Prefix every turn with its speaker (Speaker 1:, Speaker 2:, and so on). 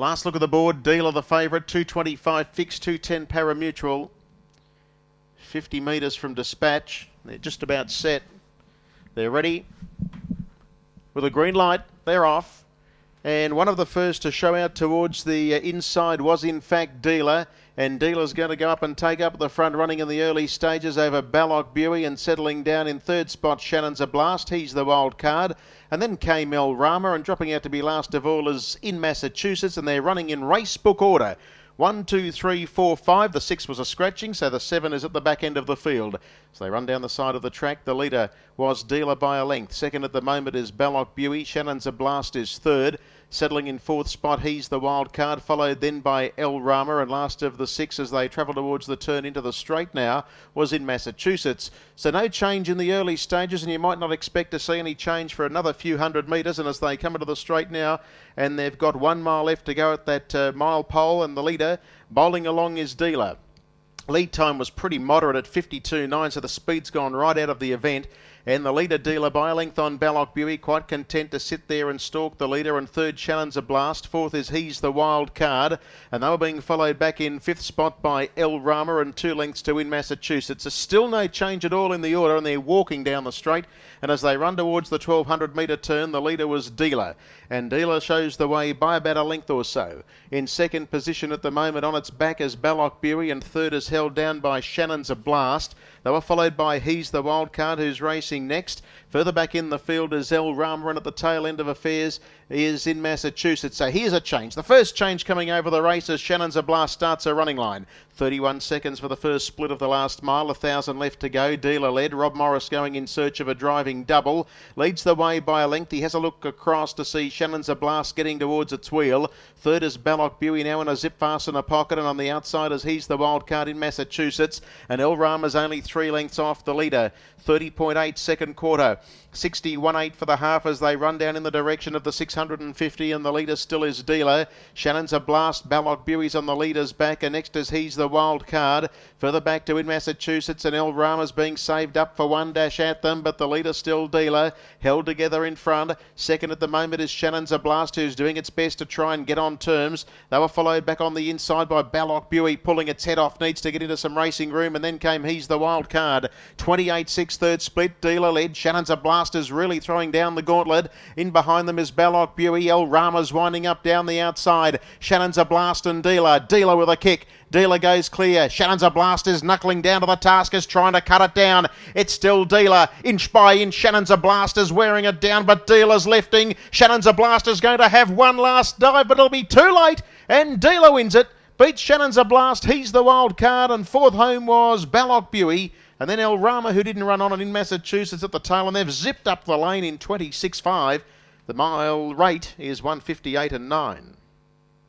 Speaker 1: Last look at the board. Dealer the favourite, 225 fixed, 210 parimutuel. 50 metres from dispatch. They're just about set. They're ready. With a green light, they're off. And one of the first to show out towards the inside was in fact Dealer. And Dealer's going to go up and take up the front, running in the early stages over Ballock Buey, and settling down in third spot Shannon's a Blast. He's the wild card. And then came El Rama, and dropping out to be last of all is In Massachusetts, and they're running in race book order. 1, 2, 3, 4, 5. The 6 was a scratching, so the 7 is at the back end of the field. So they run down the side of the track. The leader was Dealer by a length. Second at the moment is Ballock Buey. Shannon's a Blast is third. Settling in fourth spot, He's the wild card, followed then by El Rama, and last of the 6 as they travel towards the turn into the straight now was In Massachusetts. So no change in the early stages, and you might not expect to see any change for another few hundred metres. And as they come into the straight now, and they've got 1 mile left to go at that mile pole, and the leader bowling along is Dealer. Lead time was pretty moderate at 52.9, so the speed's gone right out of the event. And the leader Dealer by a length on Ballock Buey, quite content to sit there and stalk the leader. And third, Shannon's a Blast. Fourth is He's the Wild Card. And they were being followed back in fifth spot by El Rama, and 2 lengths to In Massachusetts. There's still no change at all in the order, and they're walking down the straight. And as they run towards the 1200 metre turn, the leader was Dealer. And Dealer shows the way by about a length or so. In second position at the moment on its back is Ballock Buey, and third is held down by Shannon's a Blast. They were followed by He's the Wild Card, who's racing next. Further back in the field is El Rama, and at the tail end of affairs is In Massachusetts. So here's a change. The first change coming over the race as Shannon's a Blast starts a running line. 31 seconds for the first split of the last mile. 1,000 left to go. Dealer led. Rob Morris going in search of a driving double. Leads the way by a length. He has a look across to see Shannon's a Blast getting towards its wheel. Third is Ballock Buey now in a zip fast in a pocket, and on the outside is He's the Wild Card In Massachusetts. And El Rama's only 3 lengths off the leader. 30.8 second quarter. 61.8 for the half as they run down in the direction of the 650, and the leader still is Dealer. Shannon's a Blast. Ballock Buey's on the leader's back, and next is He's the Wild Card. Further back to In Massachusetts, and El Rama's being saved up for 1 dash at them, but the leader still Dealer, held together in front. Second at the moment is Shannon's a Blast, who's doing its best to try and get on terms. They were followed back on the inside by Ballock Buey, pulling its head off, needs to get into some racing room, and then came He's the Wild Card. 28.6 third split. Dealer led. Shannon's a Blast is really throwing down the gauntlet. In behind them is Ballock Buey. El Rama's winding up down the outside. Shannon's a Blast and Dealer. Dealer with a kick. Dealer goes clear. Shannon's a Blast is knuckling down to the task, is trying to cut it down. It's still Dealer. Inch by inch, Shannon's a Blast is wearing it down, but Dealer's lifting. Shannon's a Blast is going to have one last dive, but it'll be too late, and Dealer wins it. Beats Shannon's a Blast. He's the wild card, and fourth home was Ballock Buey. And then El Rama, who didn't run on it in Massachusetts at the tail, and they've zipped up the lane in 26.5. The mile rate is 158.9.